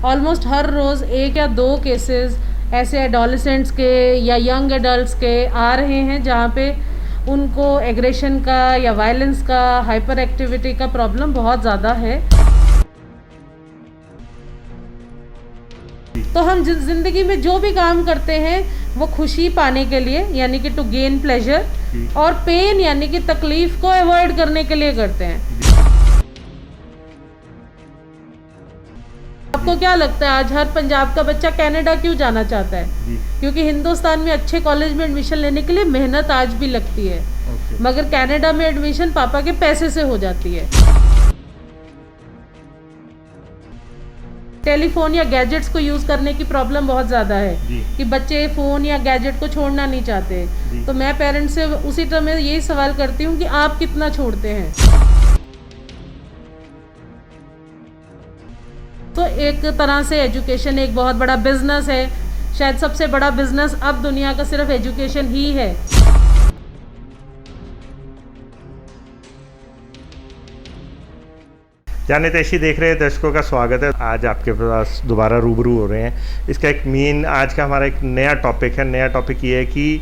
Almost हर रोज़ एक या दो केसेस ऐसे एडोलेसेंट्स के या यंग एडल्ट्स के आ रहे हैं जहाँ पे उनको एग्रेशन का या वायलेंस का, हाइपर एक्टिविटी का प्रॉब्लम बहुत ज़्यादा है। तो हम ज़िंदगी में जो भी काम करते हैं वो खुशी पाने के लिए, यानी कि टू गेन प्लेजर, और पेन यानी कि तकलीफ को अवॉइड करने के लिए करते हैं। आपको क्या लगता है आज हर पंजाब का बच्चा कनाडा क्यों जाना चाहता है? क्योंकि हिंदुस्तान में अच्छे कॉलेज में एडमिशन लेने के लिए मेहनत आज भी लगती है, मगर कनाडा में एडमिशन पापा के पैसे से हो जाती है। टेलीफोन या गैजेट्स को यूज़ करने की प्रॉब्लम बहुत ज़्यादा है कि बच्चे फ़ोन या गैजेट को छोड़ना नहीं चाहते। तो मैं पेरेंट्स से उसी तरह में यही सवाल करती हूँ कि आप कितना छोड़ते हैं। तो एक तरह से एजुकेशन एक बहुत बड़ा बिजनेस है, शायद सबसे बड़ा बिजनेस अब दुनिया का सिर्फ एजुकेशन ही है। जाने तैशी देख रहे दर्शकों का स्वागत है। आज आपके पास दोबारा रूबरू हो रहे हैं। इसका एक मेन आज का हमारा एक नया टॉपिक है। नया टॉपिक ये है कि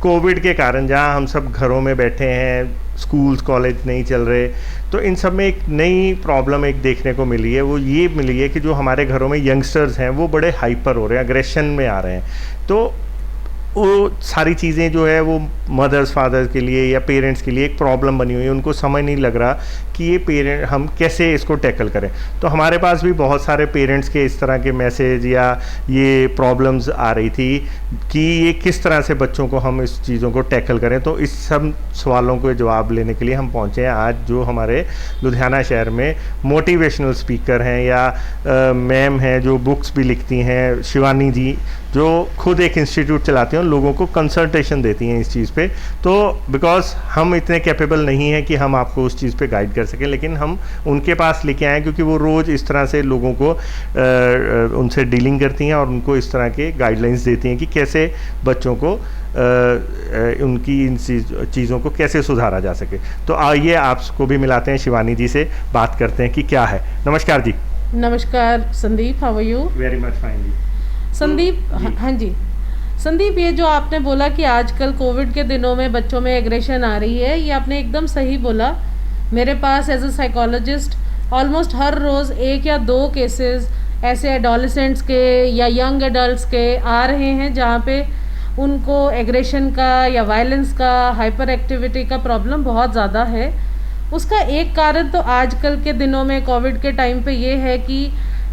कोविड के कारण जहां हम सब घरों में बैठे हैं, स्कूल्स कॉलेज नहीं चल रहे, तो इन सब में एक नई प्रॉब्लम एक देखने को मिली है। वो ये मिली है कि जो हमारे घरों में यंगस्टर्स हैं वो बड़े हाइपर हो रहे हैं, अग्रेशन में आ रहे हैं। तो वो सारी चीज़ें जो है वो मदर्स फादर्स के लिए या पेरेंट्स के लिए एक प्रॉब्लम बनी हुई है। उनको समझ नहीं लग रहा कि ये पेरेंट हम कैसे इसको टैकल करें। तो हमारे पास भी बहुत सारे पेरेंट्स के इस तरह के मैसेज या ये प्रॉब्लम्स आ रही थी कि ये किस तरह से बच्चों को हम इस चीज़ों को टैकल करें। तो इस सब सवालों को जवाब लेने के लिए हम पहुँचे हैं आज जो हमारे लुधियाना शहर में मोटिवेशनल स्पीकर हैं या मैम हैं जो बुक्स भी लिखती हैं, शिवानी जी, जो खुद एक इंस्टीट्यूट चलाती हैं, लोगों को कंसल्टेशन देती हैं इस चीज़ पे। तो बिकॉज हम इतने कैपेबल नहीं हैं कि हम आपको उस चीज़ पे गाइड कर सकें, लेकिन हम उनके पास लेके आए क्योंकि वो रोज़ इस तरह से लोगों को उनसे डीलिंग करती हैं और उनको इस तरह के गाइडलाइंस देती हैं कि कैसे बच्चों को उनकी इन चीज़ों को कैसे सुधारा जा सके। तो आइए आपको भी मिलाते हैं शिवानी जी से, बात करते हैं कि क्या है। नमस्कार जी। नमस्कार Sandeep, how are you? Very much fine जी। संदीप, हाँ जी संदीप, ये जो आपने बोला कि आजकल कोविड के दिनों में बच्चों में एग्रेशन आ रही है, ये आपने एकदम सही बोला। मेरे पास एज अ साइकोलॉजिस्ट ऑलमोस्ट हर रोज़ एक या दो केसेस ऐसे एडोलेसेंट्स के या यंग एडल्ट्स के आ रहे हैं जहाँ पे उनको एग्रेशन का या वायलेंस का, हाइपर एक्टिविटी का प्रॉब्लम बहुत ज़्यादा है। उसका एक कारण तो आजकल के दिनों में कोविड के टाइम पे ये है कि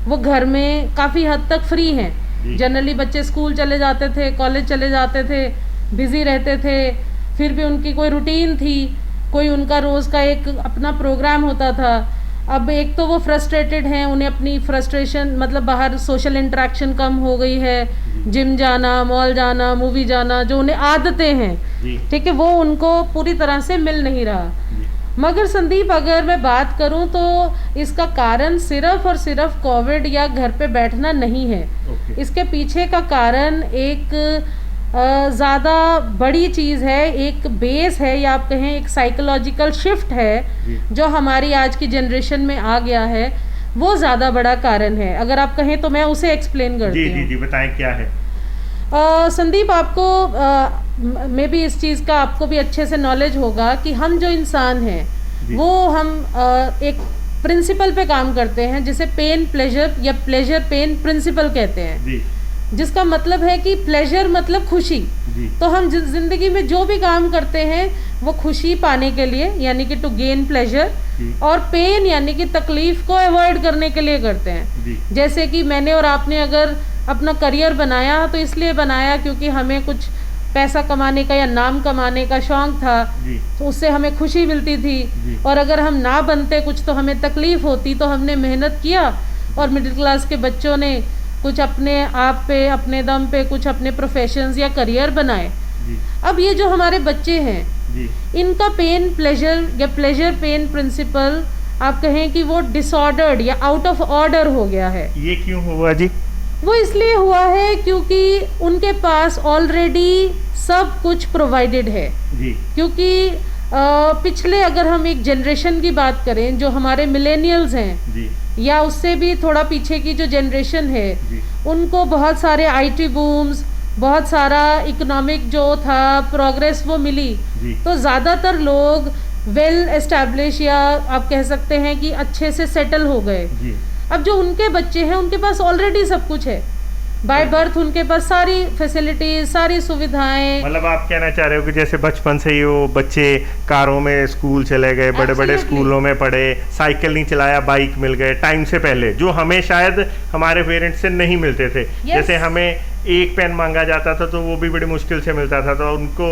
वो घर में काफ़ी हद तक फ्री हैं। जनरली बच्चे स्कूल चले जाते थे, कॉलेज चले जाते थे, बिज़ी रहते थे, फिर भी उनकी कोई रूटीन थी, कोई उनका रोज़ का एक अपना प्रोग्राम होता था। अब एक तो वो फ्रस्ट्रेटेड हैं, उन्हें अपनी फ्रस्ट्रेशन मतलब बाहर सोशल इंटरेक्शन कम हो गई है, जिम जाना, मॉल जाना, मूवी जाना, जो उन्हें आदतें हैं, ठीक है, वो उनको पूरी तरह से मिल नहीं रहा। मगर संदीप, अगर मैं बात करूं तो इसका कारण सिर्फ और सिर्फ कोविड या घर पे बैठना नहीं है। इसके पीछे का कारण एक ज़्यादा बड़ी चीज़ है, एक बेस है, या आप कहें एक साइकोलॉजिकल शिफ्ट है जो हमारी आज की जनरेशन में आ गया है। वो ज़्यादा बड़ा कारण है। अगर आप कहें तो मैं उसे एक्सप्लेन करती हूँ। जी बताएं क्या है। संदीप, आपको मे बी इस चीज़ का आपको भी अच्छे से नॉलेज होगा कि हम जो इंसान हैं वो हम एक प्रिंसिपल पे काम करते हैं जिसे पेन प्लेजर या प्लेजर पेन प्रिंसिपल कहते हैं, जिसका मतलब है कि प्लेजर मतलब खुशी। तो हम ज़िंदगी में जो भी काम करते हैं वो खुशी पाने के लिए, यानी कि टू गेन प्लेजर, और पेन यानी कि तकलीफ को अवॉइड करने के लिए करते हैं। जैसे कि मैंने और आपने अगर अपना करियर बनाया तो इसलिए बनाया क्योंकि हमें कुछ पैसा कमाने का या नाम कमाने का शौक़ था, तो उससे हमें खुशी मिलती थी। और अगर हम ना बनते कुछ तो हमें तकलीफ़ होती, तो हमने मेहनत किया और मिडिल क्लास के बच्चों ने कुछ अपने आप पे, अपने दम पे कुछ अपने प्रोफेशंस या करियर बनाए। अब ये जो हमारे बच्चे हैं, इनका पेन प्लेजर या प्लेजर पेन प्रिंसिपल आप कहें कि वो डिसऑर्डर्ड या आउट ऑफ ऑर्डर हो गया है। ये क्यों हुआ जी? वो इसलिए हुआ है क्योंकि उनके पास ऑलरेडी सब कुछ प्रोवाइडेड है। क्योंकि पिछले अगर हम एक जनरेशन की बात करें, जो हमारे मिलेनियल्स हैं जी या उससे भी थोड़ा पीछे की जो जनरेशन है, जी उनको बहुत सारे आईटी बूम्स, बहुत सारा इकोनॉमिक जो था प्रोग्रेस वो मिली। जी तो ज़्यादातर लोग वेल एस्टैब्लिश या आप कह सकते हैं कि अच्छे से सेटल हो गए। जी अब जो उनके बच्चे हैं उनके पास ऑलरेडी सब कुछ है, बाय बर्थ उनके पास सारी फैसिलिटीज, सारी सुविधाएं। मतलब आप कहना चाह रहे हो कि जैसे बचपन से ही वो बच्चे कारों में स्कूल चले गए, बड़े बड़े Absolutely. स्कूलों में पढ़े, साइकिल नहीं चलाया, बाइक मिल गए टाइम से पहले, जो हमें शायद हमारे पेरेंट्स से नहीं मिलते थे। जैसे हमें एक पेन मांगा जाता था तो वो भी बड़ी मुश्किल से मिलता था, तो उनको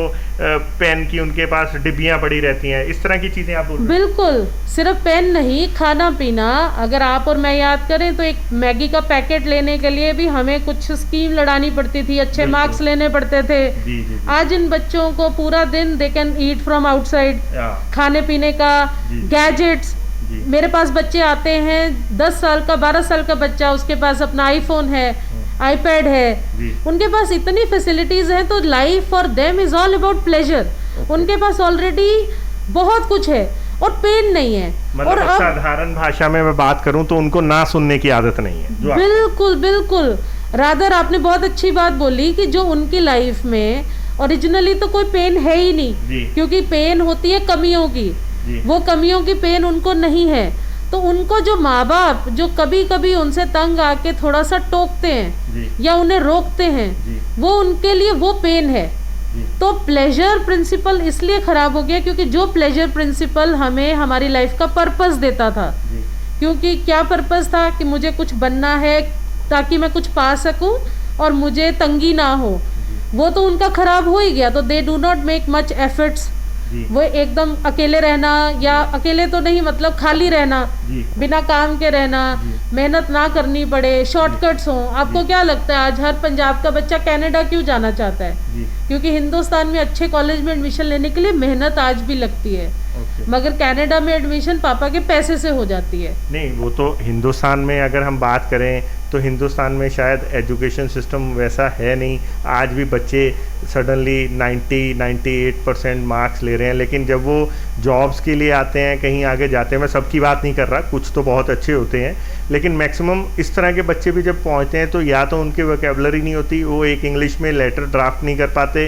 पेन की उनके पास डिब्बियां पड़ी रहती हैं, इस तरह की चीज़ें आप बोल रहे हैं। बिल्कुल, सिर्फ पेन नहीं, खाना पीना। अगर आप और मैं याद करें तो एक मैगी का पैकेट लेने के लिए भी हमें कुछ स्कीम लड़ानी पड़ती थी, अच्छे बिल्कुल। मार्क्स लेने पड़ते थे। जी जी जी। आज इन बच्चों को पूरा दिन they can eat from outside, या, खाने पीने का, जी। गैजेट्स। जी मेरे पास बच्चे आते हैं 10 साल का, 12 साल का बच्चा, उसके पास अपना आईफोन है, आईपैड है, जी उनके पास इतनी फैसिलिटीज हैं। तो life for them is all about pleasure. उनके पास ऑलरेडी बहुत कुछ है और पेन नहीं है। मतलब और अब साधारण भाषा में मैं बात करूं तो उनको ना सुनने की आदत नहीं है, जो बिल्कुल बिल्कुल, रादर आपने बहुत अच्छी बात बोली कि जो उनकी लाइफ में ओरिजिनली तो कोई पेन है ही जी। नहीं, क्योंकि पेन होती है कमियों की, जी वो कमियों की पेन उनको नहीं है। तो उनको जो माँ बाप जो कभी कभी उनसे तंग आके थोड़ा सा टोकते हैं जी या उन्हें रोकते हैं, जी वो उनके लिए वो पेन है। जी तो प्लेजर प्रिंसिपल इसलिए खराब हो गया क्योंकि जो प्लेजर प्रिंसिपल हमें हमारी लाइफ का पर्पस देता था, जी क्योंकि क्या पर्पस था कि मुझे कुछ बनना है ताकि मैं कुछ पा सकूं और मुझे तंगी ना हो, वो तो उनका खराब हो ही गया। तो they do not make much efforts. जी वो एकदम अकेले रहना, या अकेले तो नहीं मतलब खाली रहना, जी बिना काम के रहना, जी। मेहनत ना करनी पड़े, शॉर्टकट्स हों। आपको क्या लगता है आज हर पंजाब का बच्चा कनाडा क्यों जाना चाहता है? जी क्योंकि हिंदुस्तान में अच्छे कॉलेज में एडमिशन लेने के लिए मेहनत आज भी लगती है, ओके। मगर कनाडा में एडमिशन पापा के पैसे से हो जाती है। नहीं, वो तो हिंदुस्तान में अगर हम बात करें तो हिंदुस्तान में शायद एजुकेशन सिस्टम वैसा है नहीं। आज भी बच्चे सडनली 98% मार्क्स ले रहे हैं, लेकिन जब वो जॉब्स के लिए आते हैं, कहीं आगे जाते हैं, मैं सबकी बात नहीं कर रहा, कुछ तो बहुत अच्छे होते हैं, लेकिन मैक्सिमम इस तरह के बच्चे भी जब पहुंचते हैं तो या तो उनकी वोकेबलरी नहीं होती, वो एक इंग्लिश में लेटर ड्राफ्ट नहीं कर पाते।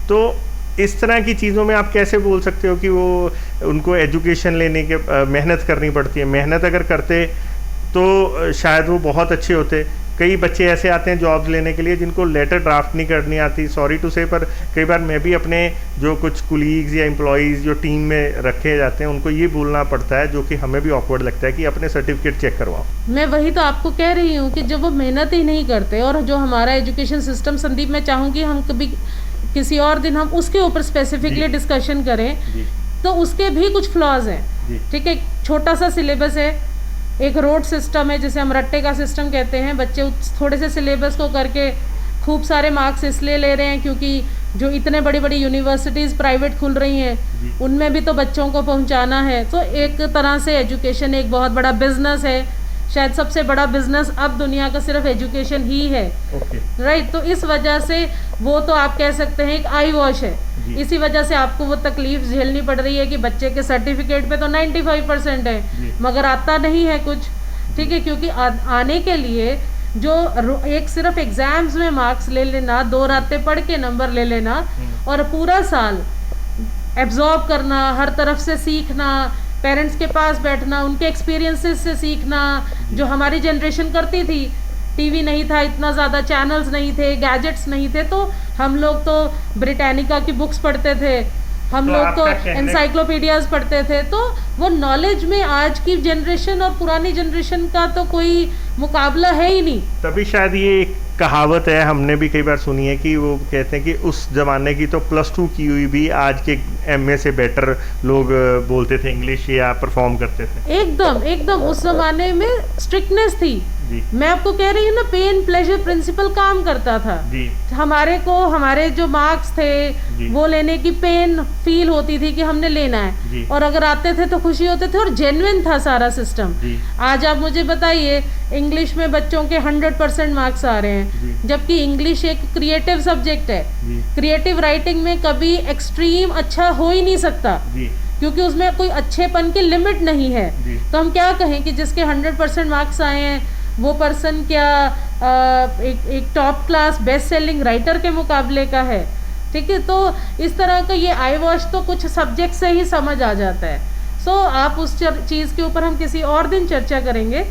तो इस तरह की चीज़ों में आप कैसे बोल सकते हो कि वो उनको एजुकेशन लेने के मेहनत करनी पड़ती है? मेहनत अगर करते तो शायद वो बहुत अच्छे होते। कई बच्चे ऐसे आते हैं जॉब्स लेने के लिए जिनको लेटर ड्राफ्ट नहीं करनी आती, सॉरी टू से, पर कई बार मैं भी अपने जो कुछ कुलीग्स या एम्प्लॉयज़ जो टीम में रखे जाते हैं उनको ये बोलना पड़ता है, जो कि हमें भी ऑकवर्ड लगता है कि अपने सर्टिफिकेट चेक करवाओ। मैं वही तो आपको कह रही हूँ कि जब वो मेहनत ही नहीं करते, और जो हमारा एजुकेशन सिस्टम, संदीप मैं चाहूँगी हम कभी किसी और दिन हम उसके ऊपर स्पेसिफिकली जी। डिस्कशन करें, जी तो उसके भी कुछ फ्लॉज हैं। जी ठीक है, एक छोटा सा सिलेबस है, एक रोड सिस्टम है जिसे हम रट्टे का सिस्टम कहते हैं। बच्चे थोड़े से सिलेबस को करके खूब सारे मार्क्स इसलिए ले रहे हैं क्योंकि जो इतने बड़ी बड़ी यूनिवर्सिटीज़ प्राइवेट खुल रही हैं जी। उनमें भी तो बच्चों को पहुंचाना है। तो एक तरह से एजुकेशन एक बहुत बड़ा बिजनेस है, शायद सबसे बड़ा बिजनेस अब दुनिया का सिर्फ एजुकेशन ही है, ओके। राइट। तो इस वजह से वो तो आप कह सकते हैं एक आई वॉश है। जी। इसी वजह से आपको वो तकलीफ झेलनी पड़ रही है कि बच्चे के सर्टिफिकेट पे तो 95% जी। है मगर आता नहीं है कुछ। ठीक है, क्योंकि आने के लिए जो एक सिर्फ एग्जाम्स में मार्क्स ले लेना, 2 रातें पढ़ के नंबर ले लेना और पूरा साल एब्जॉर्ब करना, हर तरफ से सीखना, पेरेंट्स के पास बैठना, उनके एक्सपीरियंसेस से सीखना, जो हमारी जनरेशन करती थी। टीवी नहीं था, इतना ज़्यादा चैनल्स नहीं थे, गैजेट्स नहीं थे, तो हम लोग तो ब्रिटानिका की बुक्स पढ़ते थे, हम तो लोग तो आपका कहने- एनसाइक्लोपीडियाज पढ़ते थे। तो वो नॉलेज में आज की जनरेशन और पुरानी जनरेशन का तो कोई मुकाबला है ही नहीं। तभी शायद ये एक कहावत है, हमने भी कई बार सुनी है कि वो कहते हैं कि उस ज़माने की तो +2 की हुई भी आज के MA से बेटर लोग बोलते थे इंग्लिश या परफॉर्म करते थे। एकदम एकदम उस जमाने में स्ट्रिक्टनेस थी, जी। मैं आपको कह रही हूँ ना, पेन प्लेजर प्रिंसिपल काम करता था जी। हमारे जो मार्क्स थे जी। वो लेने की पेन फील होती थी कि हमने लेना जी। है, और अगर आते थे तो खुशी होते थे, और जेन्युइन था सारा सिस्टम। जी। आज आप मुझे बताइए, इंग्लिश में बच्चों के 100% मार्क्स आ रहे हैं, जी। जबकि इंग्लिश एक क्रिएटिव सब्जेक्ट है। जी। क्रिएटिव राइटिंग में कभी एक्सट्रीम अच्छा हो ही नहीं सकता, जी। क्योंकि उसमें कोई अच्छेपन की लिमिट नहीं है। जी। तो हम क्या कहें कि जिसके 100% मार्क्स आए हैं वो पर्सन क्या एक top class best selling writer के मुकाबले का है? ठीक है, तो इस तरह का ये आई वॉश तो कुछ सब्जेक्ट से ही समझ आ जाता है। आप उस चीज़ के ऊपर हम किसी और दिन चर्चा करेंगे।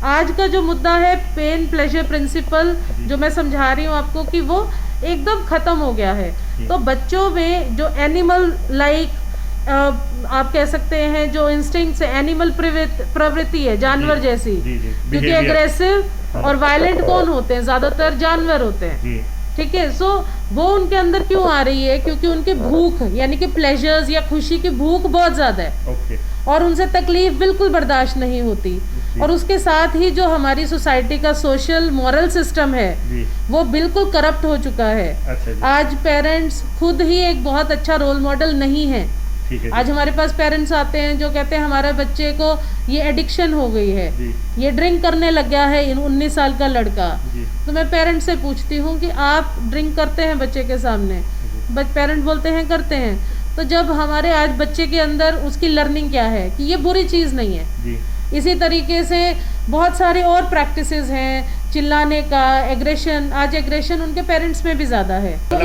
आज का जो मुद्दा है पेन प्लेजर प्रिंसिपल, जो मैं समझा रही हूँ आपको कि वो एकदम ख़त्म हो गया है। तो बच्चों में जो एनिमल लाइक आप कह सकते हैं, जो इंस्टिंक्ट्स है, एनिमल प्रवृत्ति है, जानवर जैसी, क्योंकि एग्रेसिव और वायलेंट कौन होते हैं? ज़्यादातर जानवर होते हैं। ठीक है, वो उनके अंदर क्यों आ रही है? क्योंकि उनकी भूख यानी कि प्लेजर्स या खुशी की भूख बहुत ज़्यादा है, और उनसे तकलीफ बिल्कुल बर्दाश्त नहीं होती। और उसके साथ ही जो हमारी सोसाइटी का सोशल मॉरल सिस्टम है वो बिल्कुल करप्ट हो चुका है। आज पेरेंट्स खुद ही एक बहुत अच्छा रोल मॉडल नहीं है। आज हमारे पास पेरेंट्स आते हैं जो कहते हैं हमारे बच्चे को ये एडिक्शन हो गई है, ये ड्रिंक करने लग गया है 19 साल का लड़का। तो मैं पेरेंट्स से पूछती हूँ कि आप ड्रिंक करते हैं बच्चे के सामने? पेरेंट बोलते हैं करते हैं। तो जब हमारे आज बच्चे के अंदर उसकी लर्निंग क्या है कि ये बुरी चीज़ नहीं है। इसी तरीके से बहुत सारे और प्रैक्टिसेस हैं, चिल्लाने का, एग्रेशन। आज एग्रेशन उनके पेरेंट्स में भी ज़्यादा है। तो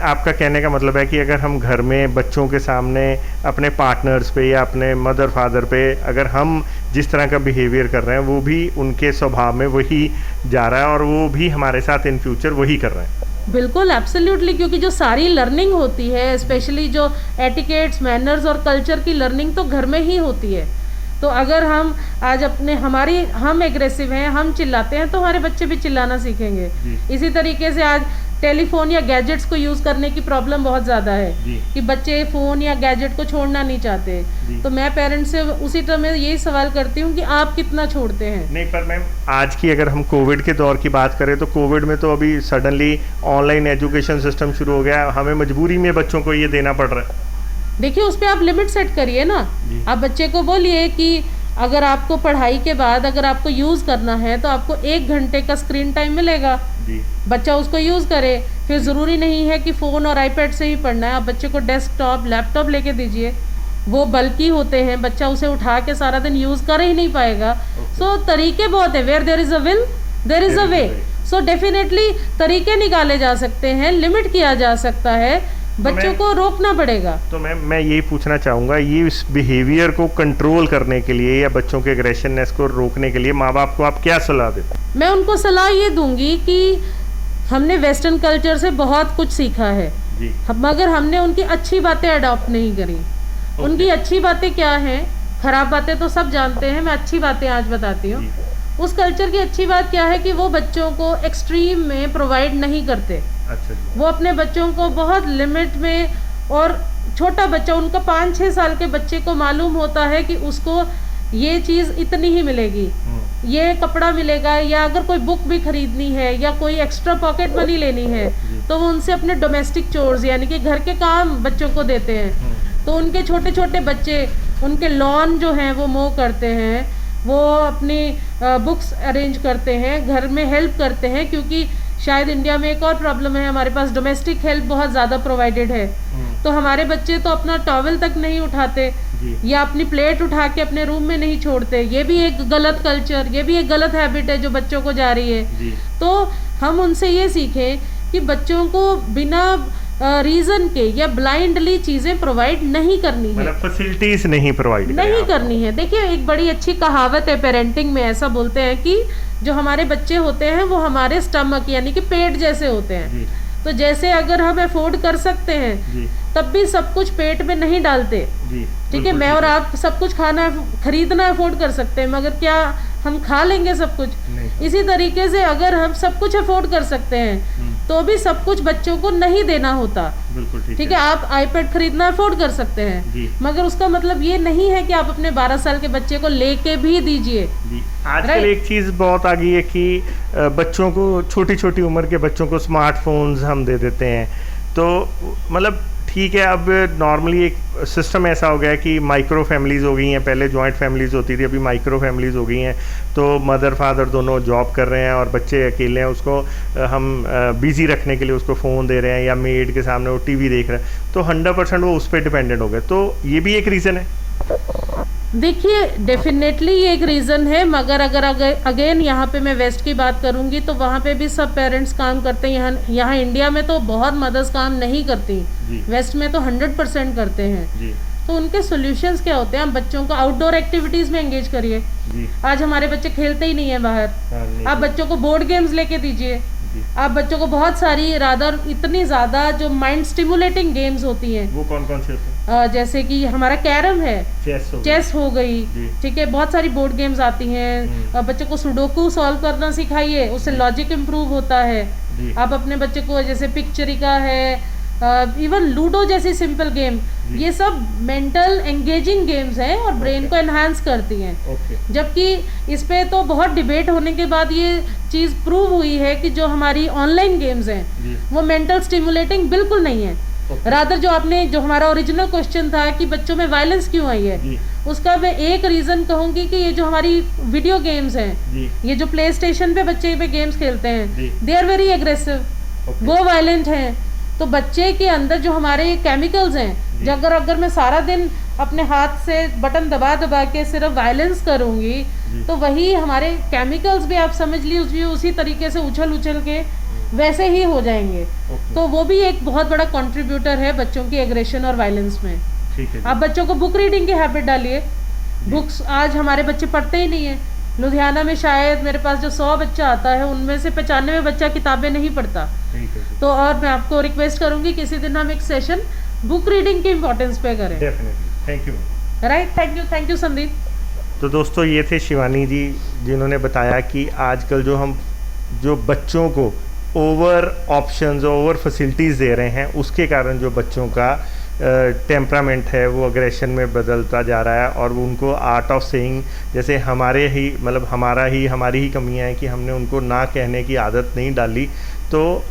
आपका कहने का मतलब है कि अगर हम घर में बच्चों के सामने अपने पार्टनर्स पे या अपने मदर फादर पे अगर हम जिस तरह का बिहेवियर कर रहे हैं वो भी उनके स्वभाव में वही जा रहा है, और वो भी हमारे साथ इन फ्यूचर वही कर रहे हैं। बिल्कुल, एब्सोल्युटली, क्योंकि जो सारी लर्निंग होती है, स्पेशली जो एटिकेट्स, मैनर्स और कल्चर की लर्निंग तो घर में ही होती है। तो अगर हम आज हम एग्रेसिव हैं, हम चिल्लाते हैं, तो हमारे बच्चे भी चिल्लाना सीखेंगे। इसी तरीके से आज टेलीफोन या गैजेट्स को यूज़ करने की प्रॉब्लम बहुत ज़्यादा है कि बच्चे फ़ोन या गैजेट को छोड़ना नहीं चाहते। तो मैं पेरेंट्स से उसी तरह में यही सवाल करती हूँ कि आप कितना छोड़ते हैं? नहीं, पर मैम आज की अगर हम कोविड के दौर की बात करें तो कोविड में तो अभी सडनली ऑनलाइन एजुकेशन सिस्टम शुरू हो गया, हमें मजबूरी में बच्चों को ये देना पड़ रहा है। देखिए, उस पर आप लिमिट सेट करिए ना। आप बच्चे को बोलिए कि अगर आपको पढ़ाई के बाद अगर आपको यूज़ करना है तो आपको 1 घंटे का स्क्रीन टाइम मिलेगा। बच्चा उसको यूज़ करे। फिर ज़रूरी नहीं है कि फ़ोन और आईपैड से ही पढ़ना है। आप बच्चे को डेस्कटॉप, लैपटॉप लेके दीजिए, वो बल्कि होते हैं, बच्चा उसे उठा के सारा दिन यूज़ कर ही नहीं पाएगा। सो तरीके बहुत है, where there is a will there is a way. So definitely तरीके निकाले जा सकते हैं, लिमिट किया जा सकता है, बच्चों को रोकना पड़ेगा। तो मैं यही पूछना चाहूँगा, ये इस बिहेवियर को कंट्रोल करने के लिए या बच्चों के एग्रेशननेस को रोकने के लिए माँ बाप को आप क्या सलाह देते हैं? मैं उनको सलाह ये दूंगी कि हमने वेस्टर्न कल्चर से बहुत कुछ सीखा है, मगर हमने उनकी अच्छी बातें अडॉप्ट नहीं करी। उनकी अच्छी बातें क्या हैं? खराब बातें तो सब जानते हैं, मैं अच्छी बातें आज बताती हूँ। उस कल्चर की अच्छी बात क्या है कि वो बच्चों को एक्सट्रीम में प्रोवाइड नहीं करते। अच्छा। वो अपने बच्चों को बहुत लिमिट में, और छोटा बच्चा, उनका 5-6 साल के बच्चे को मालूम होता है कि उसको ये चीज़ इतनी ही मिलेगी, ये कपड़ा मिलेगा, या अगर कोई बुक भी खरीदनी है या कोई एक्स्ट्रा पॉकेट मनी लेनी है तो वो उनसे अपने डोमेस्टिक चोर्स यानी कि घर के काम बच्चों को देते हैं। तो उनके छोटे छोटे बच्चे उनके लॉन जो हैं वो मो करते हैं, वो अपनी बुक्स अरेंज करते हैं, घर में हेल्प करते हैं, क्योंकि शायद इंडिया में एक और प्रॉब्लम है, हमारे पास डोमेस्टिक हेल्प बहुत ज़्यादा प्रोवाइडेड है। तो हमारे बच्चे तो अपना टॉवल तक नहीं उठाते या अपनी प्लेट उठा के अपने रूम में नहीं छोड़ते। ये भी एक गलत कल्चर, ये भी एक गलत हैबिट है जो बच्चों को जा रही है। तो हम उनसे ये सीखें कि बच्चों को बिना रीजन के या ब्लाइंडली चीजें प्रोवाइड नहीं करनी है, मतलब फैसिलिटीज नहीं प्रोवाइड नहीं करनी है। देखिए, एक बड़ी अच्छी कहावत है पेरेंटिंग में, ऐसा बोलते हैं कि जो हमारे बच्चे होते हैं वो हमारे स्टमक यानी कि पेट जैसे होते हैं। तो जैसे अगर हम अफोर्ड कर सकते हैं तब भी सब कुछ पेट में नहीं डालते। ठीक है, मैं और आप सब कुछ खरीदना अफोर्ड कर सकते हैं, मगर क्या हम खा लेंगे सब कुछ? इसी तरीके से अगर हम सब कुछ अफोर्ड कर सकते हैं तो भी सब कुछ बच्चों को नहीं देना होता। बिल्कुल ठीक है, आप आईपैड खरीदना अफोर्ड कर सकते हैं, मगर उसका मतलब ये नहीं है कि आप अपने 12 साल के बच्चे को लेके भी दीजिए। आजकल एक चीज़ बहुत आ गई है कि बच्चों को, छोटी छोटी उम्र के बच्चों को स्मार्टफोन्स हम दे देते हैं। तो मतलब ठीक है, अब नॉर्मली एक सिस्टम ऐसा हो गया है कि माइक्रो फैमिलीज़ हो गई हैं। पहले जॉइंट फैमिलीज़ होती थी, अभी माइक्रो फैमिलीज़ हो गई हैं। तो मदर फादर दोनों जॉब कर रहे हैं और बच्चे अकेले हैं, उसको हम बिज़ी रखने के लिए उसको फ़ोन दे रहे हैं या मेड के सामने वो टीवी देख रहे हैं, तो 100% वो उस पर डिपेंडेंट हो गए। तो ये भी एक रीज़न है। देखिए, डेफिनेटली ये एक रीज़न है, मगर अगर अगेन यहाँ पे मैं वेस्ट की बात करूँगी तो वहाँ पे भी सब पेरेंट्स काम करते हैं। यहाँ इंडिया में तो बहुत मदर्स काम नहीं करती, वेस्ट में तो 100% करते हैं। तो उनके सॉल्यूशंस क्या होते हैं? हम बच्चों को आउटडोर एक्टिविटीज़ में एंगेज करिए। आज हमारे बच्चे खेलते ही नहीं है बाहर, आप बच्चों को बोर्ड गेम्स लेके दीजिए। आप बच्चों को बहुत सारी रादर इतनी ज़्यादा जो माइंड स्टिमुलेटिंग गेम्स होती हैं, वो कौन कौन से होते हैं? जैसे कि हमारा कैरम है, चेस हो गई, ठीक है, बहुत सारी बोर्ड गेम्स आती हैं। बच्चों को सुडोकू सॉल्व करना सिखाइए, उससे लॉजिक इम्प्रूव होता है। आप अपने बच्चे को जैसे पिक्चरिका है, इवन लूडो जैसी सिंपल गेम, ये सब मेंटल एंगेजिंग गेम्स हैं और ब्रेन को एनहांस करती हैं। जबकि इस पे तो बहुत डिबेट होने के बाद ये चीज़ प्रूव हुई है कि जो हमारी ऑनलाइन गेम्स हैं वो मेंटल स्टिमुलेटिंग बिल्कुल नहीं है। रादर जो हमारा ओरिजिनल क्वेश्चन था कि बच्चों में वायलेंस क्यों आई है, उसका मैं एक रीज़न कहूँगी कि ये जो हमारी वीडियो गेम्स हैं, ये जो प्ले स्टेशन पे बच्चे पे गेम्स खेलते हैं, दे आर वेरी एग्रेसिव, वो वायलेंट हैं। तो बच्चे के अंदर जो हमारे केमिकल्स हैं, अगर मैं सारा दिन अपने हाथ से बटन दबा दबा के सिर्फ वायलेंस करूँगी, तो वही हमारे केमिकल्स भी आप समझ लीजिए उसी तरीके से उछल के वैसे ही हो जाएंगे। तो वो भी एक बहुत बड़ा कंट्रीब्यूटर है बच्चों की एग्रेशन और वायलेंस में। ठीक है, आप बच्चों को बुक रीडिंग की हैबिट डालिए। बुक्स आज हमारे बच्चे पढ़ते ही नहीं है। लुधियाना में शायद मेरे पास जो 100 बच्चा आता है उनमें से 95 बच्चा किताबें नहीं पढ़ता। तो और मैं आपको रिक्वेस्ट करूंगी किसी दिन हम एक सेशन बुक रीडिंग की इम्पोर्टेंस पे करें। Definitely, thank you. Right, thank you Sandeep. तो दोस्तों, ये थे शिवानी जी, जिन्होंने बताया कि आजकल जो बच्चों को ओवर ऑप्शंस, ओवर फैसिलिटीज़ दे रहे हैं, उसके कारण जो बच्चों का टेम्परामेंट है वो अग्रेशन में बदलता जा रहा है। और वो उनको आर्ट ऑफ सेइंग, जैसे हमारी ही कमियां हैं कि हमने उनको ना कहने की आदत नहीं डाली, तो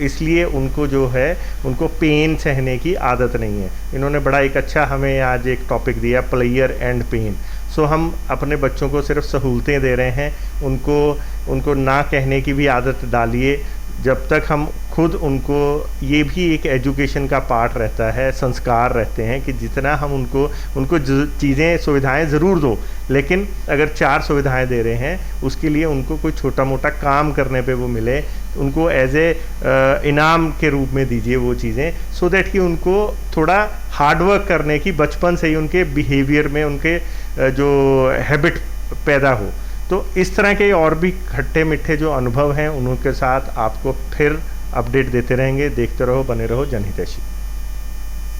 इसलिए उनको जो है उनको पेन सहने की आदत नहीं है। इन्होंने बड़ा एक अच्छा हमें आज एक टॉपिक दिया, प्लेयर एंड पेन। सो हम अपने बच्चों को सिर्फ सहूलतें दे रहे हैं, उनको ना कहने की भी आदत डालिए। जब तक हम खुद उनको, ये भी एक एजुकेशन का पार्ट रहता है, संस्कार रहते हैं कि जितना हम उनको चीज़ें, सुविधाएं ज़रूर दो, लेकिन अगर 4 सुविधाएं दे रहे हैं, उसके लिए उनको कोई छोटा मोटा काम करने पे वो मिले, उनको एज ए इनाम के रूप में दीजिए वो चीज़ें, सो दैट कि उनको थोड़ा हार्डवर्क करने की बचपन से ही उनके बिहेवियर में, उनके जो हैबिट पैदा हो। तो इस तरह के और भी खट्टे मीठे जो अनुभव हैं, उनके साथ आपको फिर अपडेट देते रहेंगे। देखते रहो, बने रहो जनहितैषी।